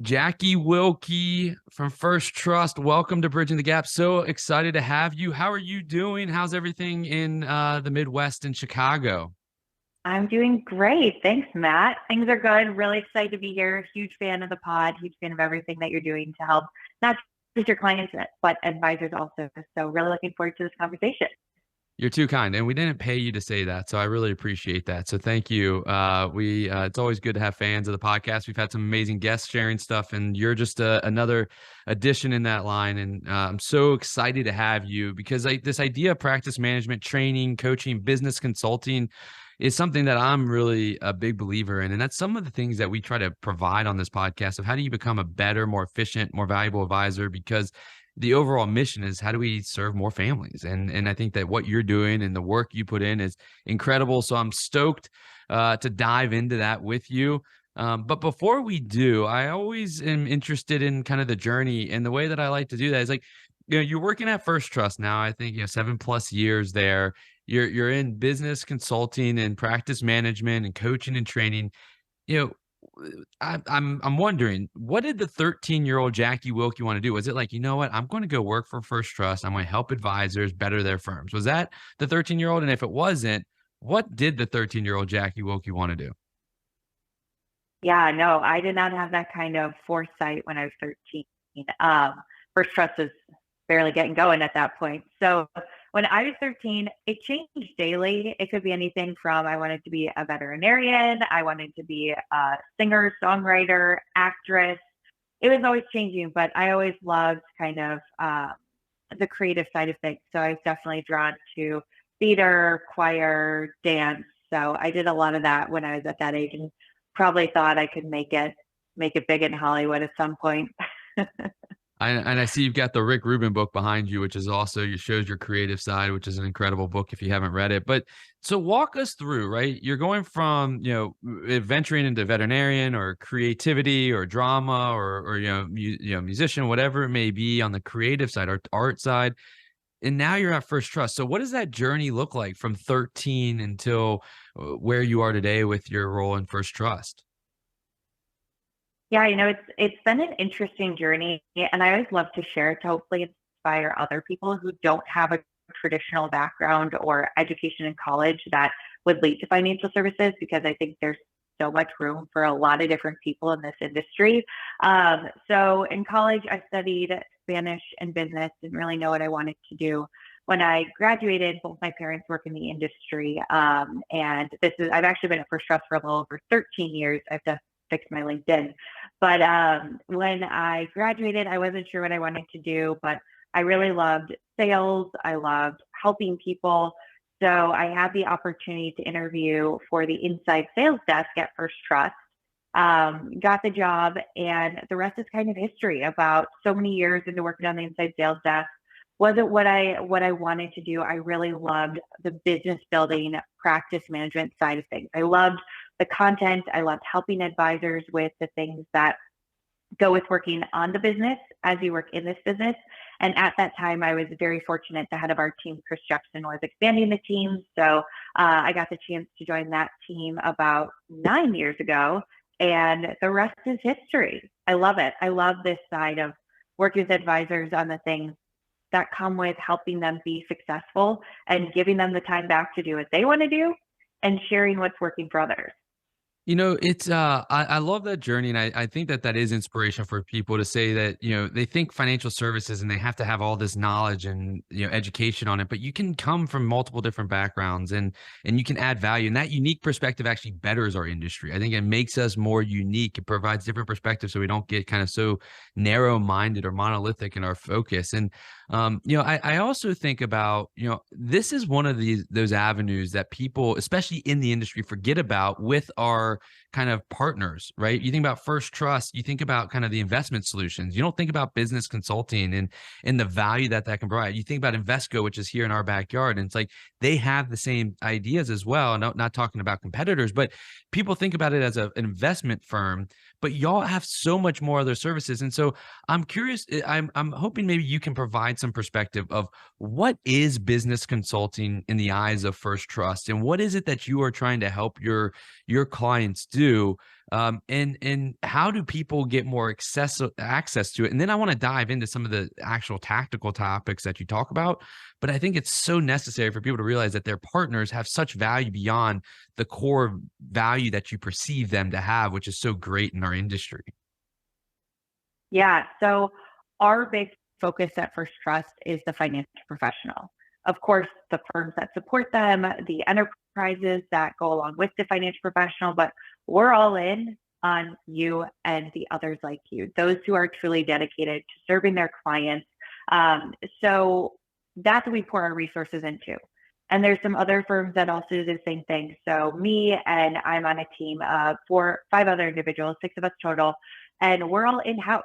Jackie Wilke from First Trust. Welcome to Bridging the Gap. So excited to have you. How are you doing? How's everything in the Midwest and Chicago? I'm doing great. Thanks, Matt. Things are good. Really excited to be here. Huge fan of the pod, huge fan of everything that you're doing to help not just your clients, but advisors also. So, really looking forward to this conversation. You're too kind, and we didn't pay you to say that, so I really appreciate that. So thank you. We It's always good to have fans of the podcast. We've had some amazing guests sharing stuff, and you're just another addition in that line. And I'm so excited to have you because this idea of practice management, training, coaching, business consulting is something that I'm really a big believer in, and that's some of the things that we try to provide on this podcast of how do you become a better, more efficient, more valuable advisor because the overall mission is how do we serve more families, and I think that what you're doing and the work you put in is incredible. So I'm stoked to dive into that with you. But before we do, I always am interested in kind of the journey, and the way that I like to do that is like, you're working at First Trust now. I think 7+ years there. You're in business consulting and practice management and coaching and training. you know I'm wondering, what did the 13-year-old Jackie Wilke want to do? Was it like, you know what, I'm going to go work for First Trust. I'm going to help advisors better their firms. Was that the 13-year-old? And if it wasn't, what did the 13-year-old Jackie Wilke want to do? Yeah, no, I did not have that kind of foresight when I was 13. Um, First Trust was barely getting going at that point. So when I was 13, it changed daily. It could be anything from I wanted to be a veterinarian, I wanted to be a singer, songwriter, actress. It was always changing, but I always loved kind of the creative side of things. So I was definitely drawn to theater, choir, dance. So I did a lot of that when I was at that age, and probably thought I could make it big in Hollywood at some point. And I see you've got the Rick Rubin book behind you, which is also shows your creative side, which is an incredible book if you haven't read it. But so walk us through, right? You're going from venturing into veterinarian or creativity or drama or musician, whatever it may be on the creative side or art side, and now you're at First Trust. So what does that journey look like from 13 until where you are today with your role in First Trust? Yeah, it's been an interesting journey, and I always love to share to hopefully inspire other people who don't have a traditional background or education in college that would lead to financial services, because I think there's so much room for a lot of different people in this industry. So in college, I studied Spanish and business, didn't really know what I wanted to do. When I graduated, both my parents work in the industry, and I've actually been at First Trust for a little over 13 years. I've just fixed my LinkedIn. But when I graduated, I wasn't sure what I wanted to do, but I really loved sales. I loved helping people. So I had the opportunity to interview for the inside sales desk at First Trust, got the job, and the rest is kind of history. About so many years into working on the inside sales desk, wasn't what I wanted to do. I really loved the business building, practice management side of things. I loved the content. I loved helping advisors with the things that go with working on the business as you work in this business. And at that time, I was very fortunate. The head of our team, Chris Jackson, was expanding the team. So I got the chance to join that team about 9 years ago. And the rest is history. I love it. I love this side of working with advisors on the things that come with helping them be successful and giving them the time back to do what they want to do and sharing what's working for others. It's I love that journey, and I think that that is inspiration for people to say that, they think financial services and they have to have all this knowledge and, education on it, but you can come from multiple different backgrounds and you can add value. And that unique perspective actually betters our industry. I think it makes us more unique. It provides different perspectives so we don't get kind of so narrow-minded or monolithic in our focus. And I also think about, this is one of those avenues that people, especially in the industry, forget about with our kind of partners, right? You think about First Trust, you think about kind of the investment solutions. You don't think about business consulting and the value that that can provide. You think about Invesco, which is here in our backyard, and it's like they have the same ideas as well. Not talking about competitors, but people think about it as an investment firm, but y'all have so much more other services. And so I'm curious, I'm hoping maybe you can provide some perspective of what is business consulting in the eyes of First Trust, and what is it that you are trying to help your clients do And how do people get more access to it? And then I want to dive into some of the actual tactical topics that you talk about. But I think it's so necessary for people to realize that their partners have such value beyond the core value that you perceive them to have, which is so great in our industry. Yeah. So our big focus at First Trust is the financial professional. Of course, the firms that support them, the enterprises that go along with the financial professional, but we're all in on you and the others like you, those who are truly dedicated to serving their clients. So that's what we pour our resources into. And there's some other firms that also do the same thing. So me and I'm on a team of 5 other individuals, 6 of us total, and we're all in-house.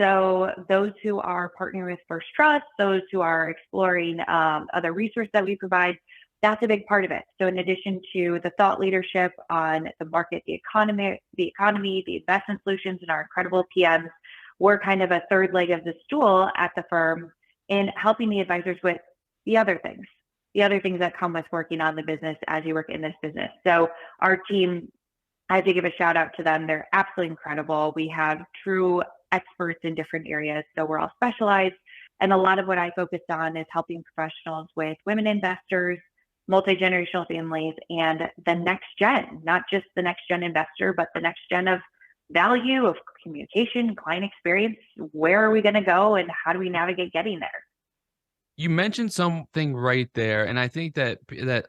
So those who are partnering with First Trust, those who are exploring other resources that we provide, that's a big part of it. So in addition to the thought leadership on the market, the economy, the investment solutions, and our incredible PMs, we're kind of a third leg of the stool at the firm in helping the advisors with the other things that come with working on the business as you work in this business. So our team, I have to give a shout out to them. They're absolutely incredible. We have true experts in different areas. So we're all specialized. And a lot of what I focused on is helping professionals with women investors, multi-generational families, and the next gen, not just the next gen investor, but the next gen of value, of communication, client experience. Where are we going to go and how do we navigate getting there? You mentioned something right there, and I think that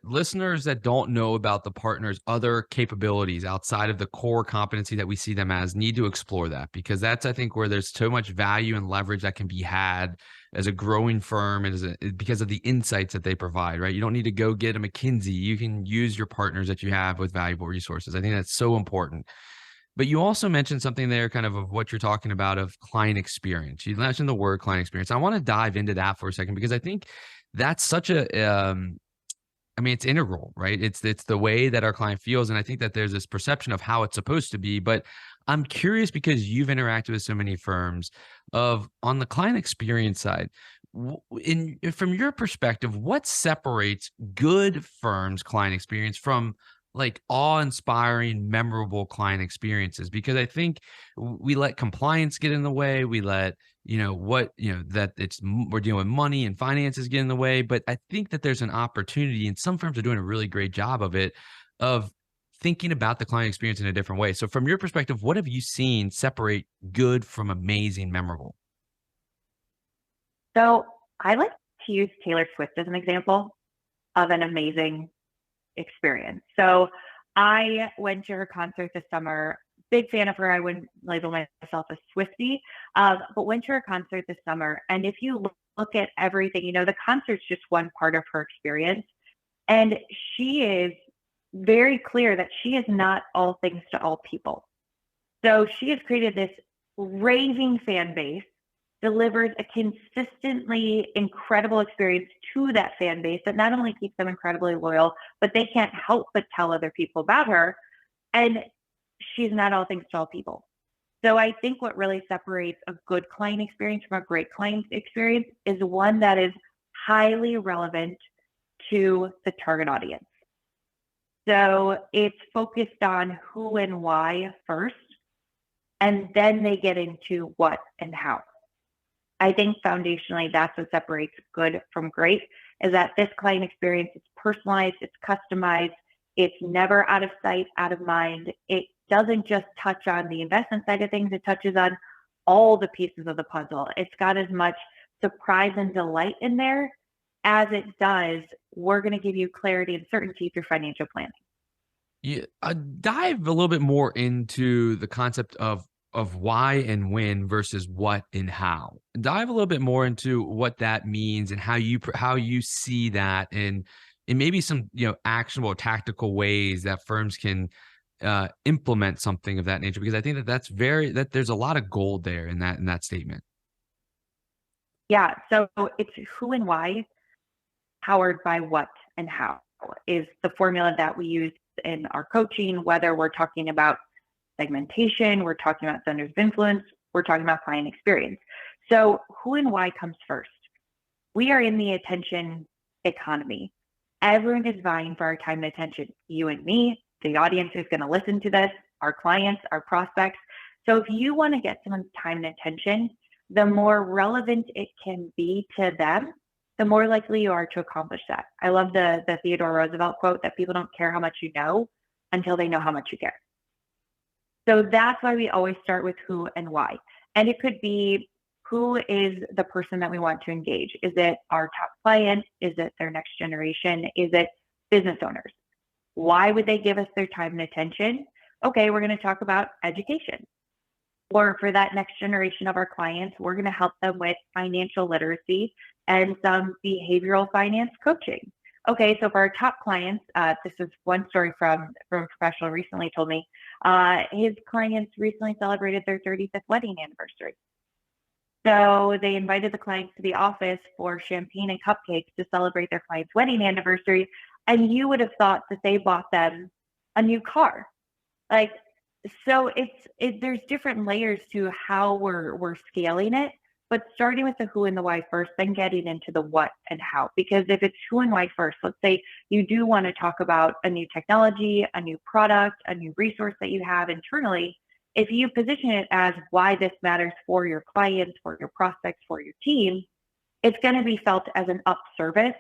listeners that don't know about the partner's other capabilities outside of the core competency that we see them as need to explore that, because that's, I think, where there's so much value and leverage that can be had as a growing firm and because of the insights that they provide, right? You don't need to go get a McKinsey. You can use your partners that you have with valuable resources. I think that's so important. But you also mentioned something there kind of what you're talking about of client experience. You mentioned the word client experience. I want to dive into that for a second because I think that's such I mean, it's integral, right? It's the way that our client feels. And I think that there's this perception of how it's supposed to be. But I'm curious because you've interacted with so many firms of on the client experience side, from your perspective, what separates good firms client experience from like awe-inspiring, memorable client experiences? Because I think we let compliance get in the way. We let, that we're dealing with money and finances get in the way. But I think that there's an opportunity, and some firms are doing a really great job of it, of thinking about the client experience in a different way. So from your perspective, what have you seen separate good from amazing, memorable? So I like to use Taylor Swift as an example of an amazing experience. So I went to her concert this summer. Big fan of her. I wouldn't label myself a Swiftie, but went to her concert this summer. And if you look at everything, the concert's just one part of her experience. And she is very clear that she is not all things to all people. So she has created this raving fan base, delivers a consistently incredible experience to that fan base that not only keeps them incredibly loyal, but they can't help but tell other people about her. And she's not all things to all people. So I think what really separates a good client experience from a great client experience is one that is highly relevant to the target audience. So it's focused on who and why first, and then they get into what and how. I think foundationally, that's what separates good from great, is that this client experience is personalized, it's customized, it's never out of sight, out of mind. It doesn't just touch on the investment side of things, it touches on all the pieces of the puzzle. It's got as much surprise and delight in there as it does, we're going to give you clarity and certainty through financial planning. Yeah, dive a little bit more into the concept of why and when versus what and how. Dive a little bit more into what that means and how you see that, and maybe some actionable tactical ways that firms can implement something of that nature. Because I think that there's a lot of gold there in that statement. Yeah, so it's who and why, powered by what and how is the formula that we use in our coaching, whether we're talking about segmentation, we're talking about centers of influence, we're talking about client experience. So who and why comes first. We are in the attention economy. Everyone is vying for our time and attention. You and me, the audience who's going to listen to this, our clients, our prospects. So if you want to get someone's time and attention, the more relevant it can be to them, the more likely you are to accomplish that. I love the Theodore Roosevelt quote that people don't care how much you know until they know how much you care. So that's why we always start with who and why. And it could be, who is the person that we want to engage? Is it our top client? Is it their next generation? Is it business owners? Why would they give us their time and attention? Okay, we're going to talk about education. Or for that next generation of our clients, we're going to help them with financial literacy and some behavioral finance coaching. Okay, so for our top clients, this is one story from a professional recently told me, his clients recently celebrated their 35th wedding anniversary. So they invited the clients to the office for champagne and cupcakes to celebrate their client's wedding anniversary. And you would have thought that they bought them a new car. Like, so there's different layers to how we're scaling it, but starting with the who and the why first, then getting into the what and how. Because if it's who and why first, let's say you do want to talk about a new technology, a new product, a new resource that you have internally. If you position it as why this matters for your clients, for your prospects, for your team, it's going to be felt as an up service,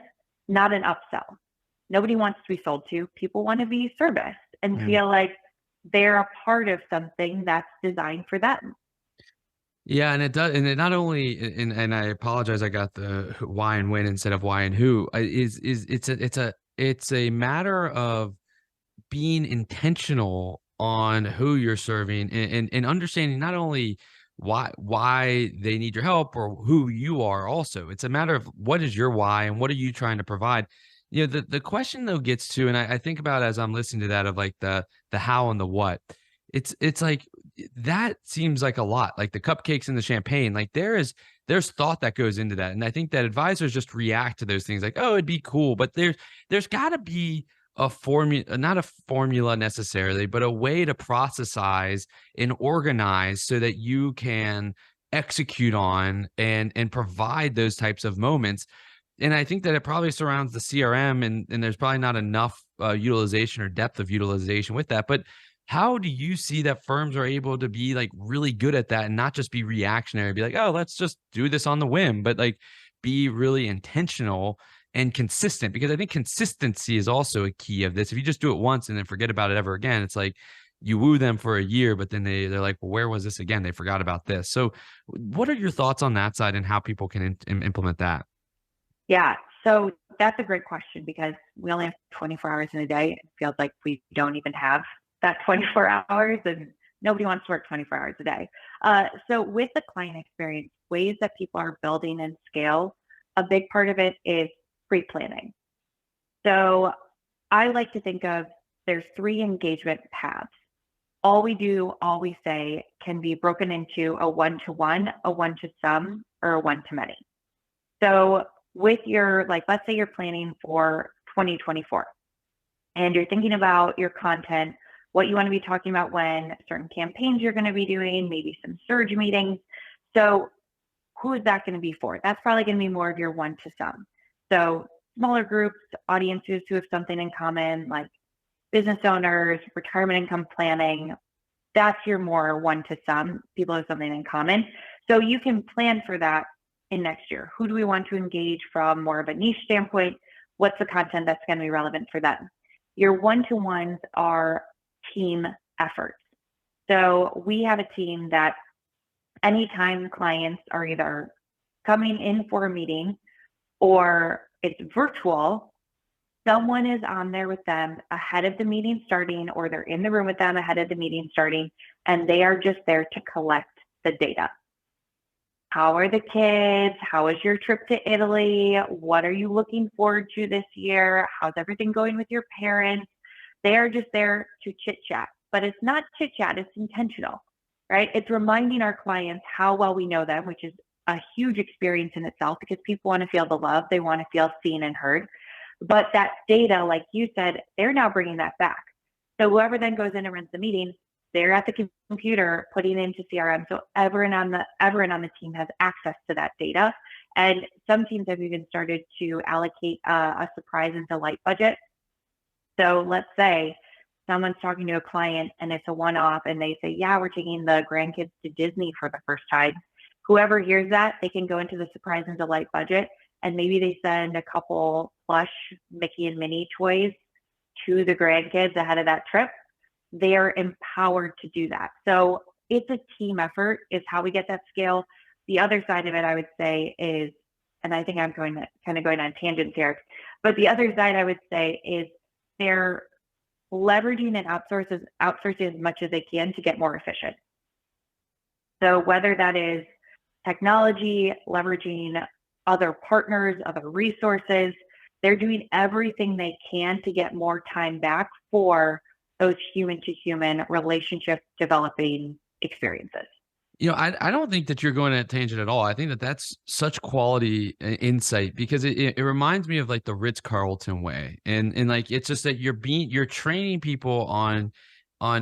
not an upsell. Nobody wants to be sold to. People want to be serviced and feel like they're a part of something that's designed for them. Yeah, and it does, and it not only, and I apologize, I got the why and when instead of why and who. It's a matter of being intentional on who you're serving, and understanding not only why they need your help or who you are. Also, it's a matter of what is your why and what are you trying to provide. You know, the question though gets to, and I think about as I'm listening to that, of like the how and the what. It's like that seems like a lot, like the cupcakes and the champagne. Like there's thought that goes into that, and I think that advisors just react to those things like, oh, it'd be cool, but there's got to be a formula, not a formula necessarily, but a way to processize and organize so that you can execute on and provide those types of moments. And I think that it probably surrounds the CRM, and there's probably not enough utilization or depth of utilization with that. But how do you see that firms are able to be like really good at that and not just be reactionary, be like, oh, let's just do this on the whim, but like be really intentional and consistent? Because I think consistency is also a key of this. If you just do it once and then forget about it ever again, it's like you woo them for a year, but then they're like, well, where was this again? They forgot about this. So what are your thoughts on that side and how people can implement that? Yeah, so that's a great question because we only have 24 hours in a day. It feels like we don't even have that 24 hours, and nobody wants to work 24 hours a day. So with the client experience, ways that people are building and scale, a big part of it is pre-planning. So I like to think of, there's 3 engagement paths. All we do, all we say can be broken into a one-to-one, a one-to-some, or a one-to-many. So with your, like, let's say you're planning for 2024 and you're thinking about your content, what you want to be talking about, when certain campaigns you're going to be doing, maybe some surge meetings. So who is that going to be for? That's probably going to be more of your one to some. So smaller groups, audiences who have something in common, like business owners, retirement income planning. That's your more one to some, people have something in common. So you can plan for that in next year. Who do we want to engage from more of a niche standpoint? What's the content that's going to be relevant for them? Your one-to-ones are team efforts. So we have a team that anytime clients are either coming in for a meeting or it's virtual, someone is on there with them ahead of the meeting starting, or they're in the room with them ahead of the meeting starting, and they are just there to collect the data. How are the kids? How was your trip to Italy? What are you looking forward to this year? How's everything going with your parents? They are just there to chit chat, but it's not chit chat, it's intentional, right? It's reminding our clients how well we know them, which is a huge experience in itself because people want to feel the love, they want to feel seen and heard. But that data, like you said, they're now bringing that back. So whoever then goes in and runs the meeting, they're at the computer putting it into CRM. So everyone on the team has access to that data. And some teams have even started to allocate a surprise and delight budget. So let's say someone's talking to a client and it's a one-off and they say, yeah, we're taking the grandkids to Disney for the first time. Whoever hears that, they can go into the surprise and delight budget and maybe they send a couple plush Mickey and Minnie toys to the grandkids ahead of that trip. They're empowered to do that. So it's a team effort is how we get that scale. The other side of it, I would say, is, and I think I'm going on tangents here, but the other side I would say is they're leveraging and outsourcing as much as they can to get more efficient. So whether that is technology, leveraging other partners, other resources, they're doing everything they can to get more time back for those human to human relationship developing experiences. I don't think that you're going at tangent at all. I think that that's such quality insight because it reminds me of like the Ritz-Carlton way. And like, it's just that you're training people on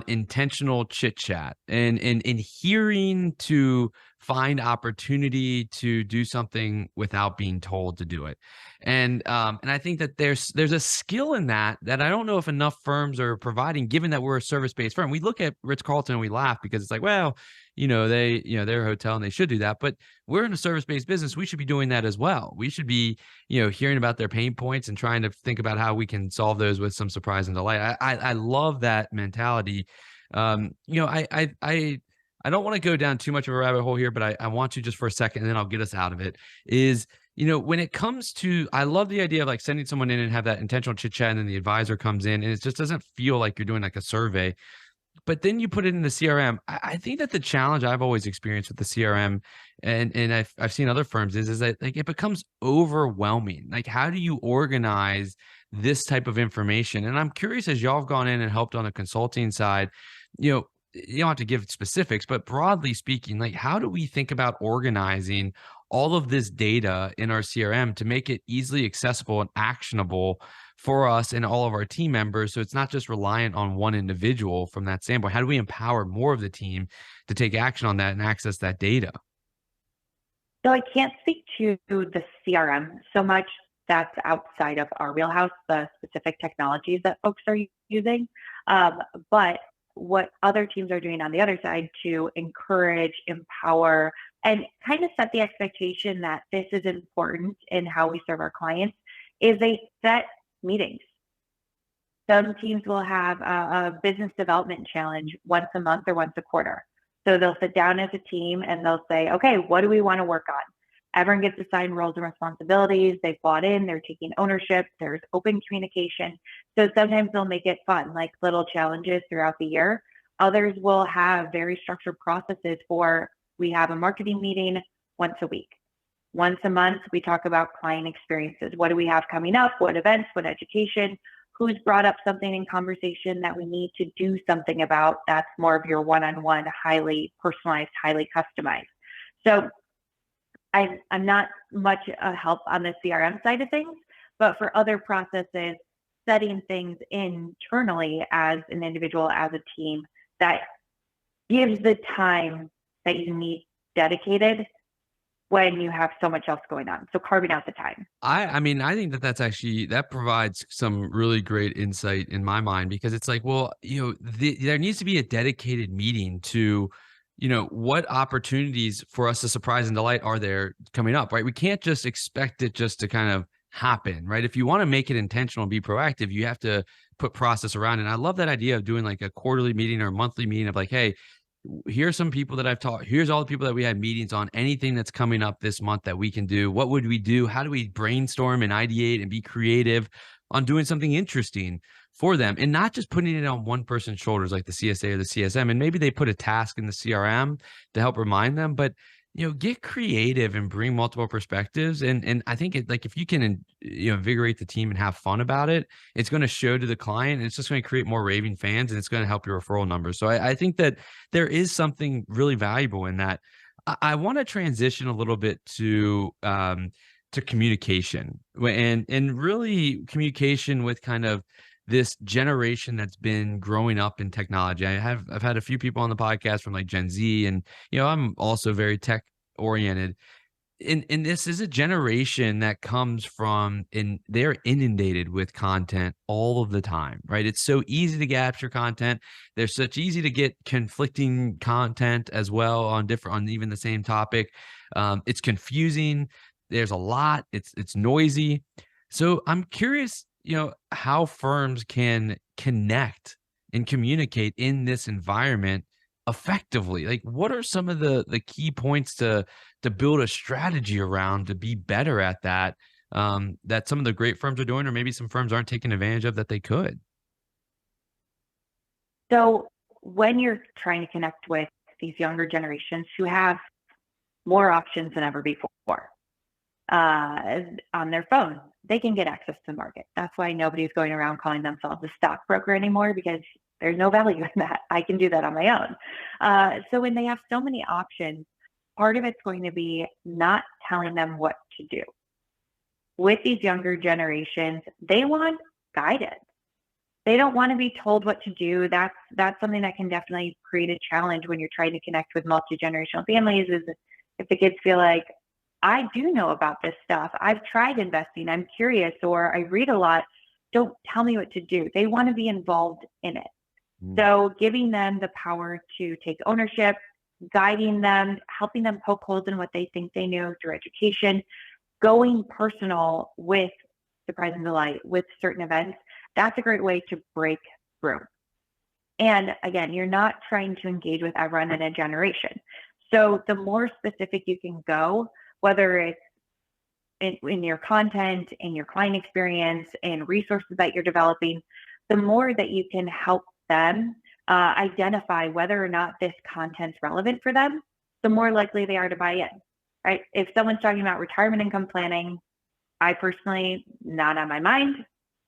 intentional chit chat and hearing to find opportunity to do something without being told to do it. And I think that there's a skill in that I don't know if enough firms are providing, given that we're a service-based firm. We look at Ritz-Carlton and we laugh because it's like, well, they're a hotel and they should do that. But we're in a service-based business. We should be doing that as well. We should be, hearing about their pain points and trying to think about how we can solve those with some surprise and delight. I love that mentality. I don't want to go down too much of a rabbit hole here, but I want to just for a second, and then I'll get us out of it. When it comes to, I love the idea of like sending someone in and have that intentional chit chat, and then the advisor comes in, and it just doesn't feel like you're doing like a survey. But then you put it in the CRM. I think that the challenge I've always experienced with the CRM, and I've seen other firms is that like it becomes overwhelming. Like, how do you organize this type of information? And I'm curious, as y'all have gone in and helped on the consulting side, you don't have to give specifics, but broadly speaking, like how do we think about organizing all of this data in our CRM to make it easily accessible and actionable for us and all of our team members? So it's not just reliant on one individual from that standpoint. How do we empower more of the team to take action on that and access that data? So I can't speak to the CRM so much. That's outside of our wheelhouse, the specific technologies that folks are using. But what other teams are doing on the other side to encourage, empower, and kind of set the expectation that this is important in how we serve our clients is they set meetings. Some teams will have a business development challenge once a month or once a quarter. So they'll sit down as a team and they'll say, okay, what do we want to work on? Everyone gets assigned roles and responsibilities. They've bought in, they're taking ownership, there's open communication. So sometimes they'll make it fun, like little challenges throughout the year. Others will have very structured processes for, we have a marketing meeting once a week. Once a month, we talk about client experiences. What do we have coming up? What events, what education? Who's brought up something in conversation that we need to do something about? That's more of your one-on-one, highly personalized, highly customized. So I'm not much a help on the CRM side of things, but for other processes, setting things internally as an individual, as a team, that gives the time that you need dedicated when you have so much else going on. So carving out the time. I mean, I think that that provides some really great insight in my mind, because it's like, well, there needs to be a dedicated meeting to, what opportunities for us to surprise and delight are there coming up, right? We can't just expect it just to kind of happen, right? If you want to make it intentional and be proactive, you have to put process around it. And I love that idea of doing like a quarterly meeting or a monthly meeting of like, hey, here's some people that I've taught. Here's all the people that we had meetings on. Anything that's coming up this month that we can do. What would we do? How do we brainstorm and ideate and be creative on doing something interesting for them, and not just putting it on one person's shoulders like the CSA or the CSM. And maybe they put a task in the CRM to help remind them, but get creative and bring multiple perspectives. And I think like if you can, invigorate the team and have fun about it, it's going to show to the client, and it's just going to create more raving fans, and it's going to help your referral numbers. So I think that there is something really valuable in that. I want to transition a little bit to communication and really communication with kind of this generation that's been growing up in technology. I've had a few people on the podcast from like Gen Z, and I'm also very tech oriented. and this is a generation that comes from and they're inundated with content all of the time, right? It's so easy to capture content. There's such easy to get conflicting content as well on different on even the same topic. It's confusing. There's a lot. It's noisy. So I'm curious, how firms can connect and communicate in this environment effectively. Like, what are some of the key points to build a strategy around to be better at that, that some of the great firms are doing, or maybe some firms aren't taking advantage of that they could? So when you're trying to connect with these younger generations who have more options than ever before, on their phone, they can get access to the market. That's why nobody's going around calling themselves a stockbroker anymore, because there's no value in that. I can do that on my own. So when they have so many options, part of it's going to be not telling them what to do. With these younger generations, they want guidance. They don't want to be told what to do. That's something that can definitely create a challenge when you're trying to connect with multi-generational families, is if the kids feel like, I do know about this stuff. I've tried investing. I'm curious, or I read a lot. Don't tell me what to do. They want to be involved in it. So giving them the power to take ownership, guiding them, helping them poke holes in what they think they know through education, going personal with Surprise and Delight, with certain events, that's a great way to break through. And again, you're not trying to engage with everyone in a generation. So the more specific you can go, whether it's in your content, in your client experience, in resources that you're developing, the more that you can help them identify whether or not this content's relevant for them, the more likely they are to buy in, right? If someone's talking about retirement income planning, I personally, not on my mind,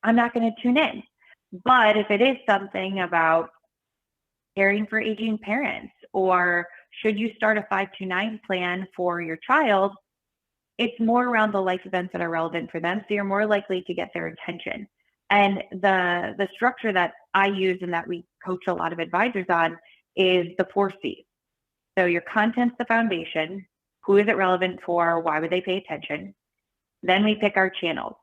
I'm not going to tune in. But if it is something about caring for aging parents, or should you start a 529 plan for your child, it's more around the life events that are relevant for them. So you're more likely to get their attention. And the structure that I use and that we coach a lot of advisors on is the 4 C's. So your content's the foundation. Who is it relevant for? Why would they pay attention? Then we pick our channels.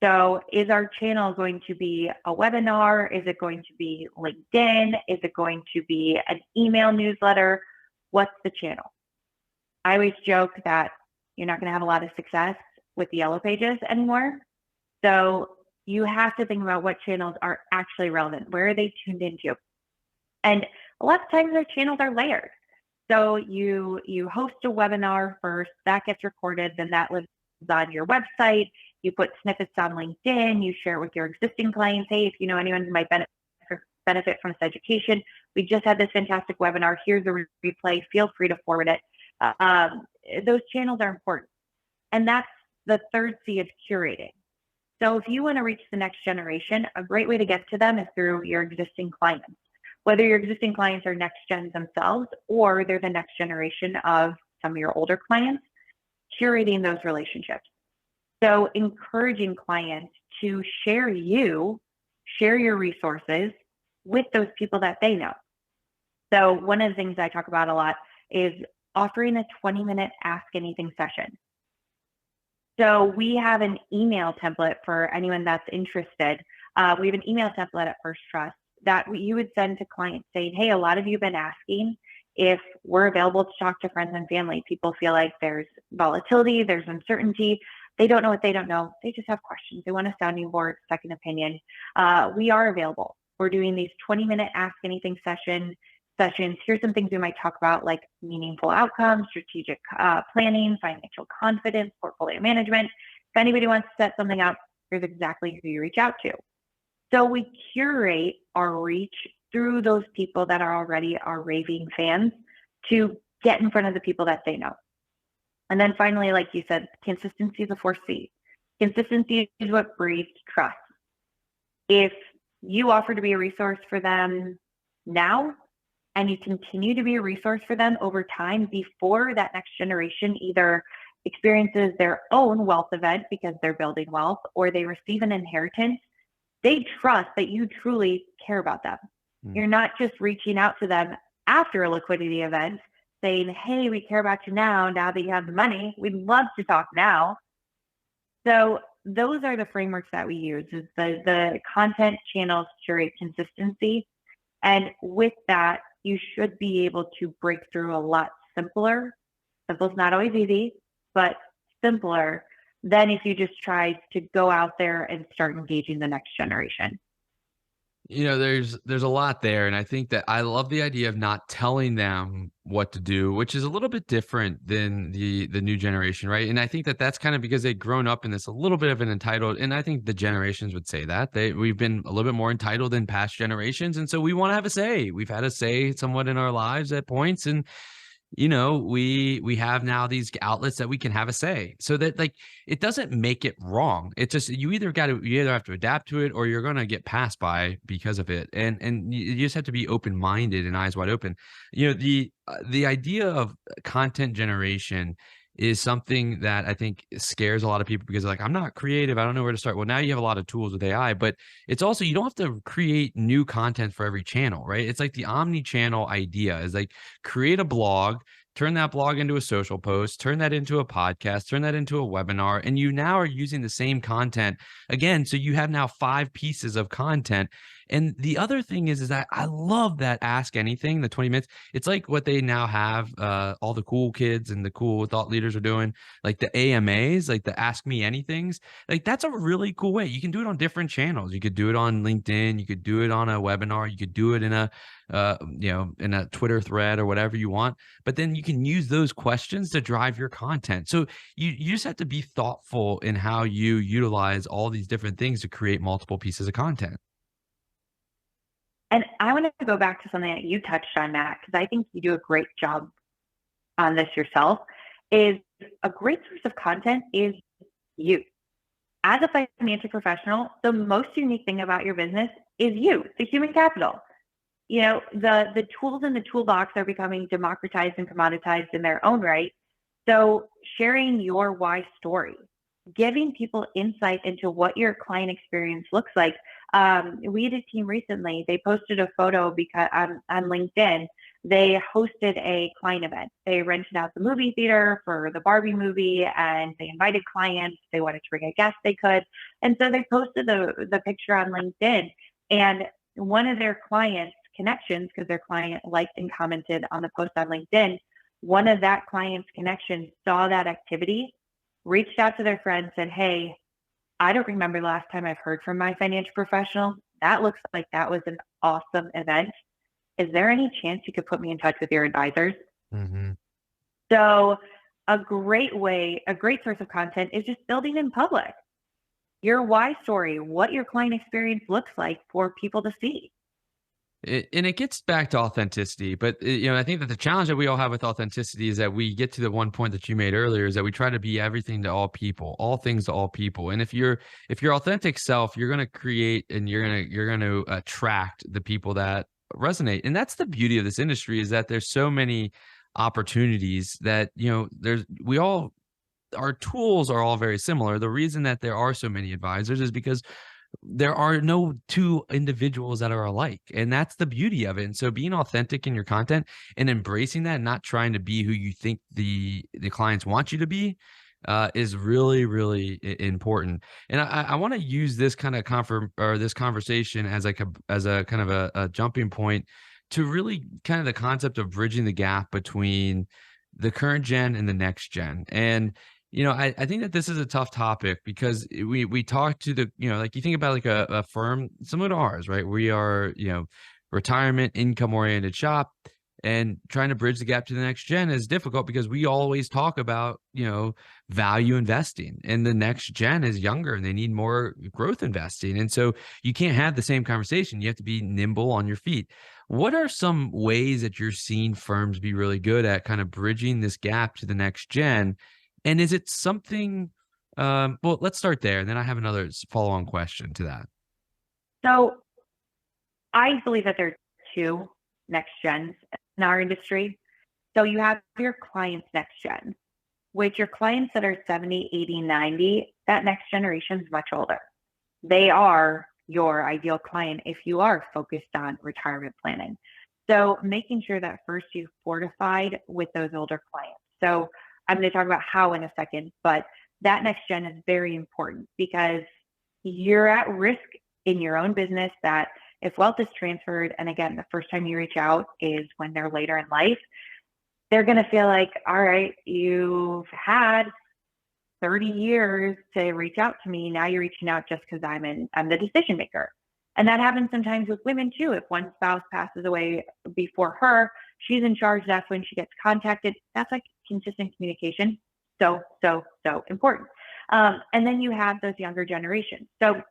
So is our channel going to be a webinar? Is it going to be LinkedIn? Is it going to be an email newsletter? What's the channel? I always joke that you're not going to have a lot of success with the yellow pages anymore. So you have to think about what channels are actually relevant. Where are they tuned into? And a lot of times our channels are layered. So you host a webinar first, that gets recorded, then that lives on your website. You put snippets on LinkedIn, you share it with your existing clients. Hey, if you know anyone who might benefit from this education, we just had this fantastic webinar. Here's a replay. Feel free to forward it. Those channels are important. And that's the 3rd C is curating. So if you want to reach the next generation, a great way to get to them is through your existing clients. Whether your existing clients are next gens themselves, or they're the next generation of some of your older clients, curating those relationships. So encouraging clients to share your resources with those people that they know. So one of the things I talk about a lot is offering a 20-minute Ask Anything session. So we have an email template for anyone that's interested. We have an email template at First Trust that you would send to clients saying, hey, a lot of you have been asking if we're available to talk to friends and family. People feel like there's volatility, there's uncertainty. They don't know what they don't know. They just have questions. They want a sounding board, second opinion. We are available. We're doing these 20-minute Ask Anything sessions. Here's some things we might talk about, like meaningful outcomes, strategic planning, financial confidence, portfolio management. If anybody wants to set something up, here's exactly who you reach out to. So we curate our reach through those people that are already our raving fans to get in front of the people that they know. And then finally, like you said, consistency is the 4th C. Consistency is what breeds trust. If you offer to be a resource for them now, and you continue to be a resource for them over time before that next generation either experiences their own wealth event because they're building wealth, or they receive an inheritance, they trust that you truly care about them. You're not just reaching out to them after a liquidity event. saying, hey, we care about you now that you have the money. We'd love to talk now. So those are the frameworks that we use, is the content channels curate consistency. And with that, you should be able to break through a lot simpler. Simple is not always easy, but simpler than if you just try to go out there and start engaging the next generation. There's a lot there, and I think that I love the idea of not telling them what to do, which is a little bit different than the new generation, right? And I think that that's kind of because they've grown up in this a little bit of an entitled, and I think the generations would say that we've been a little bit more entitled than past generations, and so we want to have a say. We've had a say somewhat in our lives at points, and we have now these outlets that we can have a say, so that, like, it doesn't make it wrong. It's just you either have to adapt to it, or you're going to get passed by because of it. And you just have to be open-minded and eyes wide open. The idea of content generation is something that I think scares a lot of people, because like, I'm not creative, I don't know where to start. Well, now you have a lot of tools with AI, but it's also, you don't have to create new content for every channel, right? It's like the omni-channel idea is like, create a blog, turn that blog into a social post, turn that into a podcast, turn that into a webinar, and you now are using the same content again. So you have now 5 pieces of content. And the other thing is that I love that ask anything, the 20 minutes. It's like what they now have, all the cool kids and the cool thought leaders are doing, like the AMAs, like the ask me anythings. Like, that's a really cool way. You can do it on different channels. You could do it on LinkedIn. You could do it on a webinar. You could do it in in a Twitter thread or whatever you want. But then you can use those questions to drive your content. So you just have to be thoughtful in how you utilize all these different things to create multiple pieces of content. And I want to go back to something that you touched on, Matt, because I think you do a great job on this yourself. Is a great source of content is you. As a financial professional, the most unique thing about your business is you, the human capital. The tools in the toolbox are becoming democratized and commoditized in their own right. So sharing your why story, giving people insight into what your client experience looks like. We had a team recently, they posted a photo because on LinkedIn, they hosted a client event. They rented out the movie theater for the Barbie movie, and they invited clients. They wanted to bring a guest they could. And so they posted the picture on LinkedIn, and one of their clients' connections, because their client liked and commented on the post on LinkedIn, one of that client's connections saw that activity, reached out to their friend, said, hey, I don't remember the last time I've heard from my financial professional. That looks like that was an awesome event. Is there any chance you could put me in touch with your advisors? Mm-hmm. So a great source of content is just building in public. Your why story, what your client experience looks like for people to see. And it gets back to authenticity, but I think that the challenge that we all have with authenticity is that we get to the one point that you made earlier, is that we try to be everything to all people, all things to all people. And if your authentic self, you're going to create, and you're going to attract the people that resonate. And that's the beauty of this industry, is that there's so many opportunities that our tools are all very similar. The reason that there are so many advisors is because there are no 2 individuals that are alike, and that's the beauty of it. And so being authentic in your content and embracing that, not trying to be who you think the clients want you to be, is really, really important. And I want to use this kind of this conversation as like a kind of a jumping point to really kind of the concept of bridging the gap between the current gen and the next gen. And I think that this is a tough topic, because we talk to like, you think about like a firm similar to ours, right? We are, retirement income oriented shop, and trying to bridge the gap to the next gen is difficult, because we always talk about, value investing, and the next gen is younger and they need more growth investing. And so you can't have the same conversation. You have to be nimble on your feet. What are some ways that you're seeing firms be really good at kind of bridging this gap to the next gen? And is it something, well, let's start there, and then I have another follow-on question to that. So I believe that there are 2 next gens in our industry. So you have your clients' next gen, which your clients that are 70, 80, 90, that next generation is much older. They are your ideal client if you are focused on retirement planning. So making sure that first you fortified with those older clients. So I'm going to talk about how in a second, but that next gen is very important because you're at risk in your own business that if wealth is transferred, and again, the first time you reach out is when they're later in life, they're going to feel like, all right, you've had 30 years to reach out to me. Now you're reaching out just because I'm the decision maker. And that happens sometimes with women too. If one spouse passes away before her, she's in charge. That's when she gets contacted. That's like consistent communication. So important. And then you have those younger generations. So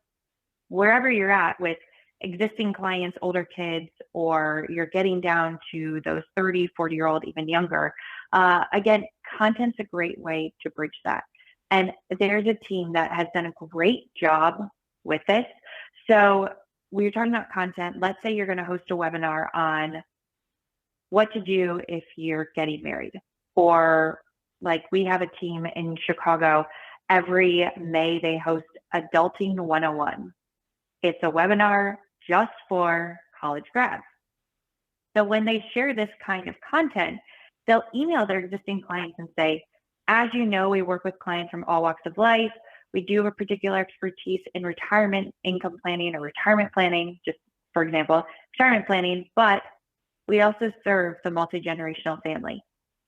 wherever you're at with existing clients, older kids, or you're getting down to those 30, 40-year-old, even younger, again, content's a great way to bridge that. And there's a team that has done a great job with this. So we were talking about content. Let's say you're going to host a webinar on what to do if you're getting married. Or like we have a team in Chicago, every May they host Adulting 101. It's a webinar just for college grads. So when they share this kind of content, they'll email their existing clients and say, as you know, we work with clients from all walks of life. We do have a particular expertise in retirement income planning or retirement planning, just for example, retirement planning, but we also serve the multi-generational family.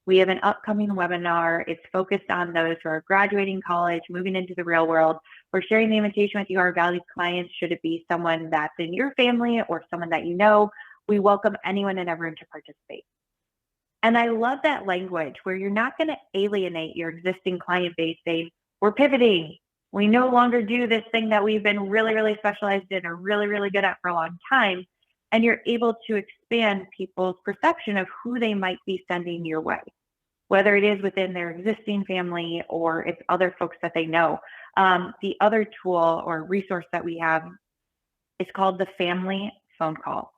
We have an upcoming webinar. It's focused on those who are graduating college, moving into the real world. We're sharing the invitation with you, our valued clients. Should it be someone that's in your family or someone that you know, we welcome anyone and everyone to participate. And I love that language where you're not going to alienate your existing client base saying, we're pivoting. We no longer do this thing that we've been really, really specialized in or really, really good at for a long time. And you're able to expand people's perception of who they might be sending your way, whether it is within their existing family or it's other folks that they know. The other tool or resource that we have is called the family phone call.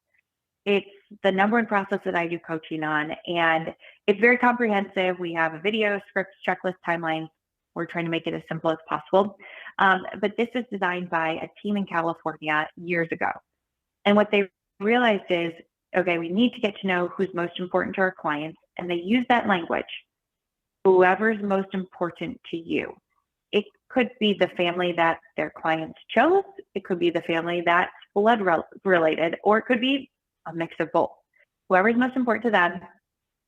It's the number one process that I do coaching on, and it's very comprehensive. We have a video, scripts, checklist, timelines. We're trying to make it as simple as possible. But this was designed by a team in California years ago. And what they realized is, okay, we need to get to know who's most important to our clients. And they use that language, whoever's most important to you. It could be the family that their clients chose. It could be the family that's blood related, or it could be a mix of both. Whoever's most important to them,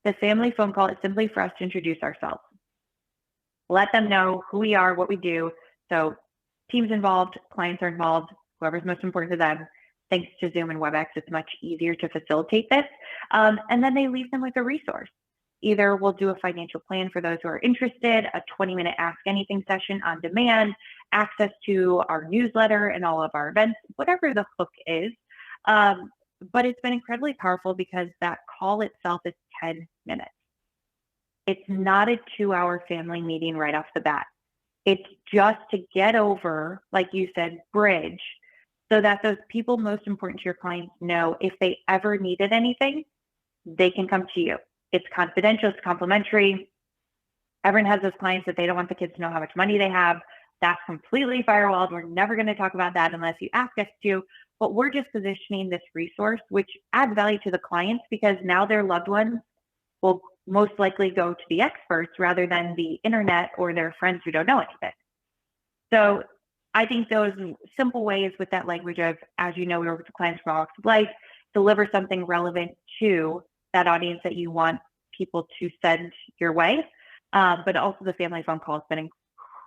the family phone call is simply for us to introduce ourselves. Let them know who we are, what we do. So teams involved, clients are involved, whoever's most important to them. Thanks to Zoom and WebEx, it's much easier to facilitate this. And then they leave them with a resource. Either we'll do a financial plan for those who are interested, a 20-minute Ask Anything session on demand, access to our newsletter and all of our events, whatever the hook is. But it's been incredibly powerful because that call itself is 10 minutes. It's not a 2-hour family meeting right off the bat. It's just to get over, like you said, bridge, so that those people most important to your clients know if they ever needed anything, they can come to you. It's confidential, it's complimentary. Everyone has those clients that they don't want the kids to know how much money they have. That's completely firewalled. We're never going to talk about that unless you ask us to. But we're just positioning this resource, which adds value to the clients because now their loved ones will most likely go to the experts rather than the internet or their friends who don't know anything. So I think those simple ways with that language of, as you know, we work with clients from all walks of life, deliver something relevant to that audience that you want people to send your way. But also the family phone call has been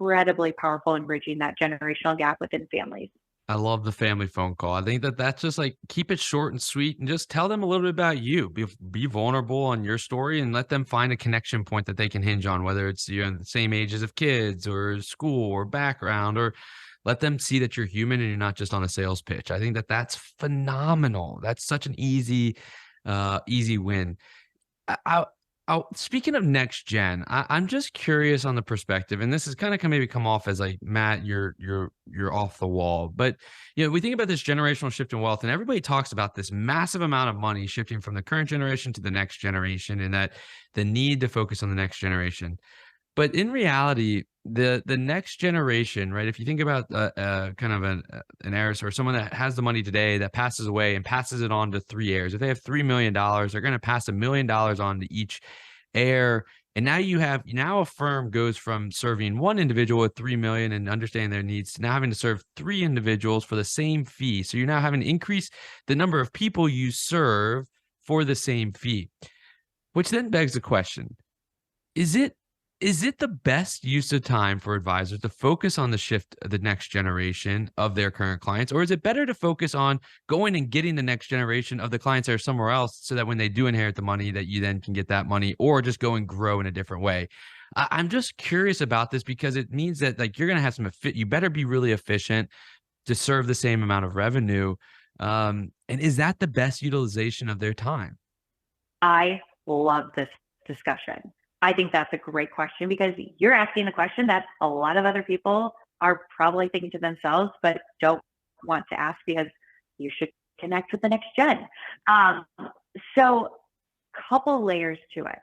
incredibly powerful in bridging that generational gap within families. I love the family phone call. I think that that's just like keep it short and sweet and just tell them a little bit about you. Be vulnerable on your story and let them find a connection point that they can hinge on, whether it's you're in the same ages of kids or school or background, or let them see that you're human and you're not just on a sales pitch. I think that that's phenomenal. That's such an easy win. I, speaking of next gen, I'm just curious on the perspective, and this is kind of maybe come off as like, Matt, you're off the wall. But we think about this generational shift in wealth, and everybody talks about this massive amount of money shifting from the current generation to the next generation, and that the need to focus on the next generation. But in reality, the next generation, right? If you think about kind of an heiress or someone that has the money today that passes away and passes it on to three heirs, if they have $3 million, they're going to pass $1 million on to each heir. And now a firm goes from serving one individual with 3 million and understanding their needs to now having to serve three individuals for the same fee. So you're now having to increase the number of people you serve for the same fee, which then begs the question: is it the best use of time for advisors to focus on the shift of the next generation of their current clients, or is it better to focus on going and getting the next generation of the clients that are somewhere else so that when they do inherit the money that you then can get that money, or just go and grow in a different way? I'm just curious about this because it means that like you're going to have you better be really efficient to serve the same amount of revenue. And is that the best utilization of their time? I love this discussion. I think that's a great question because you're asking the question that a lot of other people are probably thinking to themselves, but don't want to ask because you should connect with the next gen. So, couple layers to it.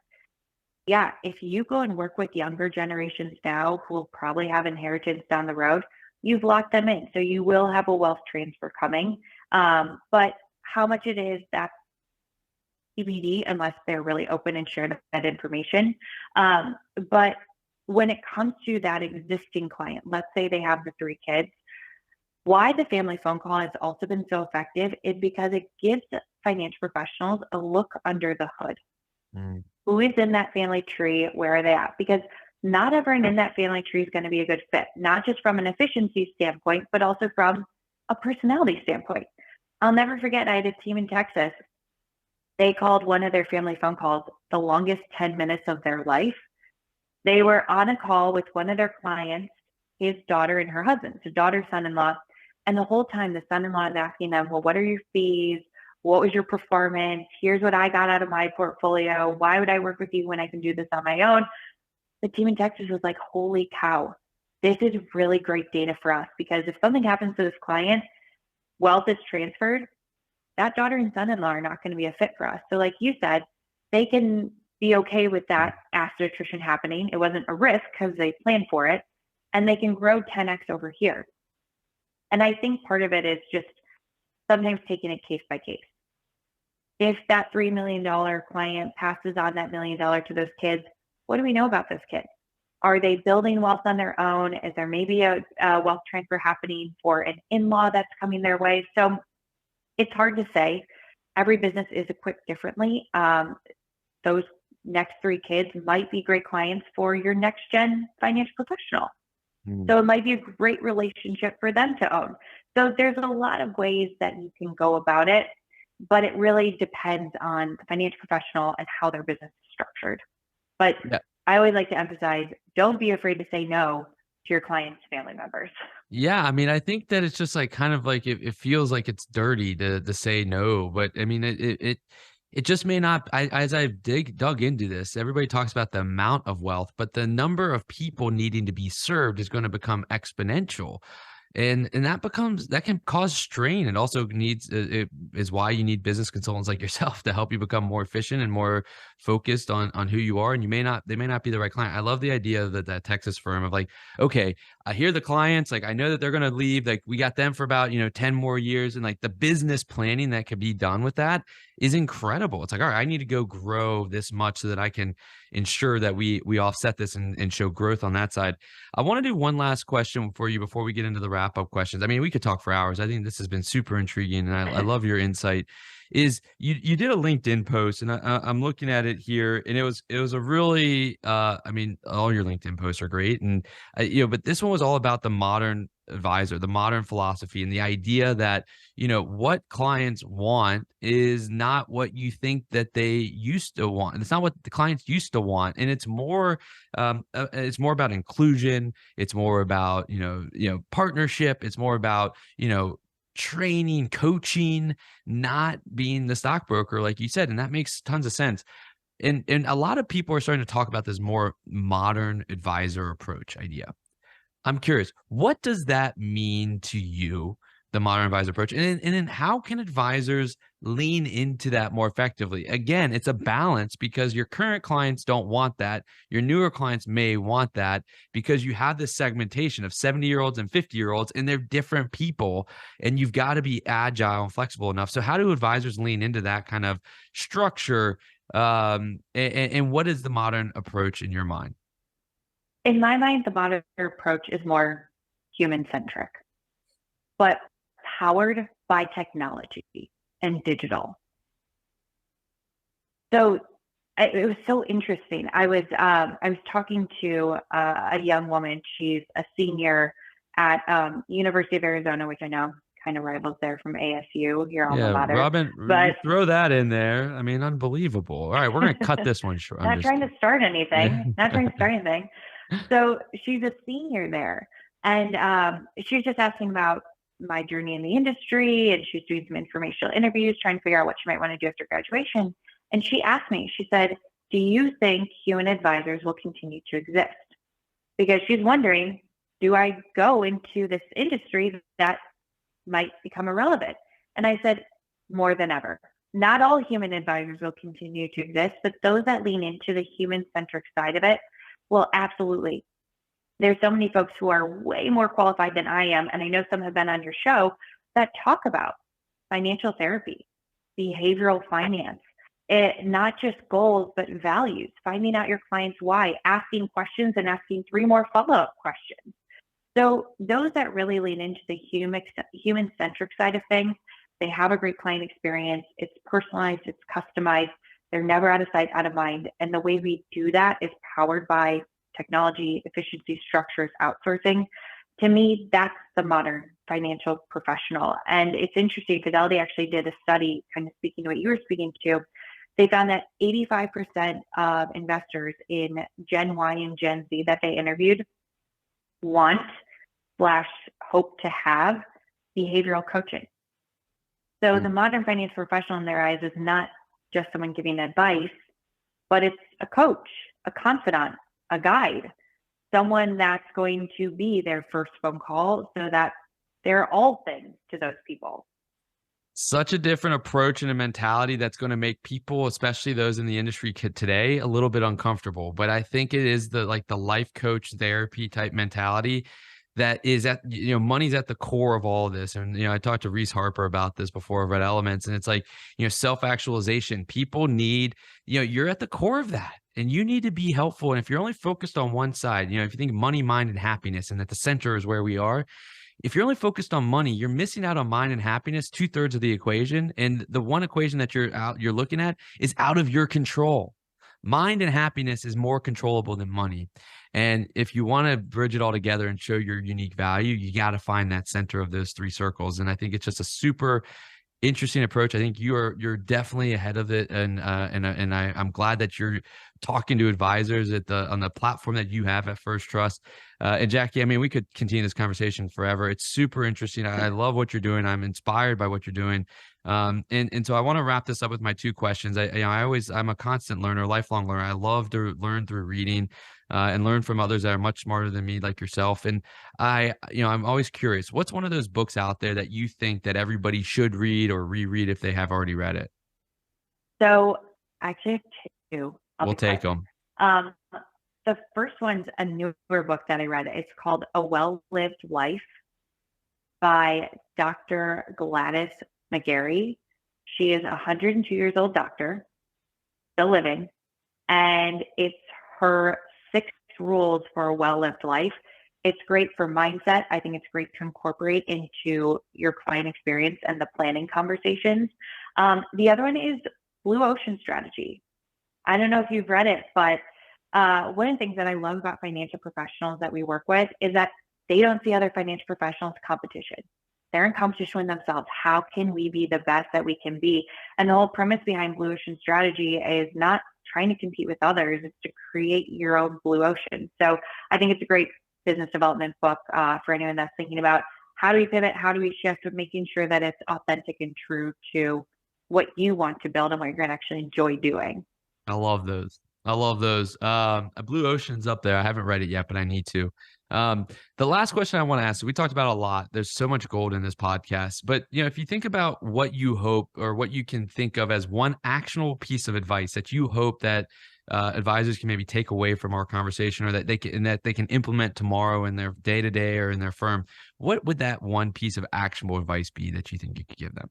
Yeah, if you go and work with younger generations now who will probably have inheritance down the road, you've locked them in. So you will have a wealth transfer coming. But how much it is, that's TBD unless they're really open and share that information. But when it comes to that existing client, let's say they have the three kids, why the family phone call has also been so effective is because it gives financial professionals a look under the hood. Mm. Who is in that family tree? Where are they at? Because not everyone in that family tree is going to be a good fit, not just from an efficiency standpoint, but also from a personality standpoint. I'll never forget, I had a team in Texas. They called one of their family phone calls the longest 10 minutes of their life. They were on a call with one of their clients, his daughter and her husband, so daughter, son-in-law. And the whole time the son-in-law is asking them, well, what are your fees? What was your performance? Here's what I got out of my portfolio. Why would I work with you when I can do this on my own? The team in Texas was like, holy cow, this is really great data for us because if something happens to this client, wealth is transferred, that daughter and son-in-law are not going to be a fit for us. So like you said, they can be okay with that asset attrition happening. It wasn't a risk because they planned for it, and they can grow 10x over here. And I think part of it is just sometimes taking it case by case. If that $3 million client passes on that $1 million to those kids, what do we know about those kids? Are they building wealth on their own? Is there maybe a wealth transfer happening for an in-law that's coming their way? So it's hard to say. Every business is equipped differently. Those next three kids might be great clients for your next gen financial professional. So it might be a great relationship for them to own. So there's a lot of ways that you can go about it, but it really depends on the financial professional and how their business is structured. But Yeah. I always like to emphasize, don't be afraid to say no to your clients' family members. Yeah, I mean, I think that it's just like kind of like it feels like it's dirty to say no, but I mean, it just may not. As I've dug into this, everybody talks about the amount of wealth, but the number of people needing to be served is going to become exponential. And that can cause strain. It also it is why you need business consultants like yourself to help you become more efficient and more focused on who you are. And they may not be the right client. I love the idea that that Texas firm of like, okay, I hear the clients, like I know that they're going to leave, like we got them for about 10 more years, and like the business planning that could be done with that is incredible. It's like, all right, I need to go grow this much so that I can ensure that we offset this and show growth on that side. I want to do one last question for you before we get into the wrap up questions. I mean, we could talk for hours. I think this has been super intriguing, and I love your insight. Is you did a LinkedIn post, and I'm looking at it here, and it was a really I mean, all your LinkedIn posts are great, and but this one was all about the modern advisor, the modern philosophy, and the idea that what clients want is not what you think that they used to want. It's not what the clients used to want, and it's more about inclusion. It's more about partnership. It's more about training, coaching, not being the stockbroker, like you said, and that makes tons of sense. And a lot of people are starting to talk about this more modern advisor approach idea. I'm curious, what does that mean to you the modern advisor approach. And then how can advisors lean into that more effectively? Again, it's a balance because your current clients don't want that. Your newer clients may want that because you have this segmentation of 70-year-olds and 50-year-olds, and they're different people, and you've got to be agile and flexible enough. So how do advisors lean into that kind of structure? And what is the modern approach in your mind? In my mind, the modern approach is more human centric, but powered by technology and digital. So it was so interesting. I was talking to a young woman. She's a senior at University of Arizona, which I know kind of rivals there from ASU, your alma Yeah, mater. Robin, you But throw that in there. I mean, unbelievable. All right, we're gonna cut this one short. I'm not just trying to kidding. start Yeah. anything. Not trying to start anything. So she's a senior there, and she's just asking about my journey in the industry, and she's doing some informational interviews, trying to figure out what she might want to do after graduation. And she asked me, she said, "Do you think human advisors will continue to exist?" Because she's wondering, do I go into this industry that might become irrelevant? And I said, more than ever. Not all human advisors will continue to exist, but those that lean into the human centric side of it will absolutely. There's so many folks who are way more qualified than I am, and I know some have been on your show that talk about financial therapy, behavioral finance, not just goals, but values, finding out your client's why, asking questions and asking 3 more follow-up questions. So those that really lean into the human-centric side of things, they have a great client experience. It's personalized, it's customized. They're never out of sight, out of mind. And the way we do that is powered by technology, efficiency, structures, outsourcing. To me, that's the modern financial professional. And it's interesting, Fidelity actually did a study, kind of speaking to what you were speaking to. They found that 85% of investors in Gen Y and Gen Z that they interviewed want slash hope to have behavioral coaching. So the modern financial professional in their eyes is not just someone giving advice, but it's a coach, a confidant, a guide, someone that's going to be their first phone call so that they're all things to those people. Such a different approach and a mentality that's going to make people, especially those in the industry today, a little bit uncomfortable. But I think it is the like the life coach therapy type mentality that is at, money's at the core of all of this. And I talked to Reese Harper about this before of Red Elements, and it's like, self-actualization. People need, you're at the core of that. And you need to be helpful. And if you're only focused on one side, if you think money, mind, and happiness, and at the center is where we are, if you're only focused on money, you're missing out on mind and happiness, 2/3 of the equation. And the one equation that you're looking at is out of your control. Mind and happiness is more controllable than money. And if you want to bridge it all together and show your unique value, you got to find that center of those 3 circles. And I think it's just a super interesting approach. I think you're definitely ahead of it, and I'm glad that you're talking to advisors on the platform that you have at First Trust. And Jackie, I mean, we could continue this conversation forever. It's super interesting. I love what you're doing. I'm inspired by what you're doing. And so I want to wrap this up with my 2 questions. I'm a constant learner, lifelong learner. I love to learn through reading. And learn from others that are much smarter than me, like yourself. And I'm always curious, what's one of those books out there that you think that everybody should read or reread if they have already read it? So actually, I have two. I'll We'll be quick. take them. Um, the first one's a newer book that I read. It's called A Well-Lived Life by Dr. Gladys McGarry. She is a 102 years old doctor, still living, and it's her 6 rules for a well-lived life. It's great for mindset. I think it's great to incorporate into your client experience and the planning conversations. The other one is Blue Ocean Strategy. I don't know if you've read it, but one of the things that I love about financial professionals that we work with is that they don't see other financial professionals competition. They're in competition with themselves. How can we be the best that we can be? And the whole premise behind Blue Ocean Strategy is not trying to compete with others. It's to create your own blue ocean. So I think it's a great business development book for anyone that's thinking about how do we pivot, how do we shift, with making sure that it's authentic and true to what you want to build and what you're going to actually enjoy doing. I love those. I love those. Blue Ocean's up there. I haven't read it yet, but I need to. The last question I want to ask, we talked about a lot. There's so much gold in this podcast, but if you think about what you hope or what you can think of as one actionable piece of advice that you hope that advisors can maybe take away from our conversation, or that they can implement tomorrow in their day to day or in their firm, what would that one piece of actionable advice be that you think you could give them?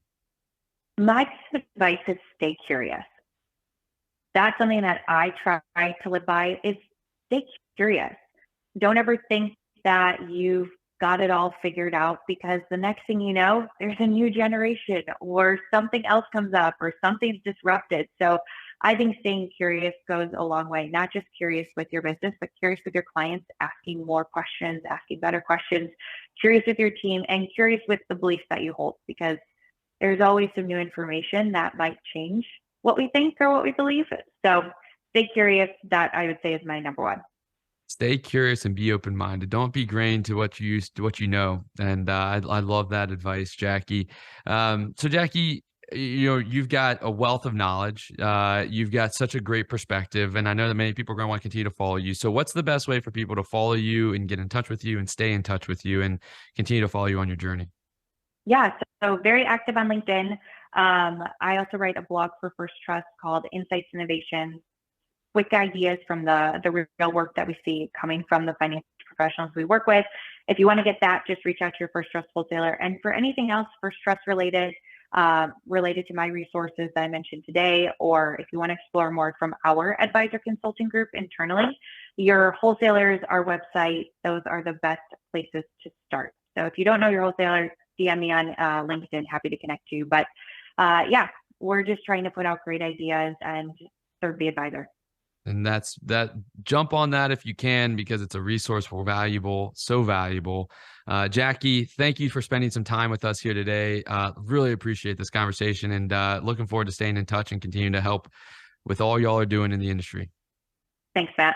My piece of advice is stay curious. That's something that I try to live by, is stay curious. Don't ever think that you've got it all figured out, because the next thing you know, there's a new generation or something else comes up or something's disrupted. So I think staying curious goes a long way, not just curious with your business, but curious with your clients, asking more questions, asking better questions, curious with your team, and curious with the beliefs that you hold, because there's always some new information that might change what we think or what we believe. So stay curious. That I would say is my number one. Stay curious and be open-minded. Don't be grained to what you used to what you know. And I love that advice, Jackie. So Jackie, you've got a wealth of knowledge. You've got such a great perspective, and I know that many people are going to want to continue to follow you. So what's the best way for people to follow you and get in touch with you and stay in touch with you and continue to follow you on your journey? Yeah, so very active on LinkedIn. I also write a blog for First Trust called Insights Innovations, quick ideas from the real work that we see coming from the financial professionals we work with. If you want to get that, just reach out to your First Trust wholesaler. And for anything else First Trust related, related to my resources that I mentioned today, or if you want to explore more from our advisor consulting group internally, your wholesalers, our website, those are the best places to start. So if you don't know your wholesaler, DM me on LinkedIn, happy to connect you. But yeah, we're just trying to put out great ideas and serve the advisor. And jump on that if you can, because it's a resource for valuable, so valuable. Jackie, thank you for spending some time with us here today. Really appreciate this conversation, and looking forward to staying in touch and continuing to help with all y'all are doing in the industry. Thanks, Matt.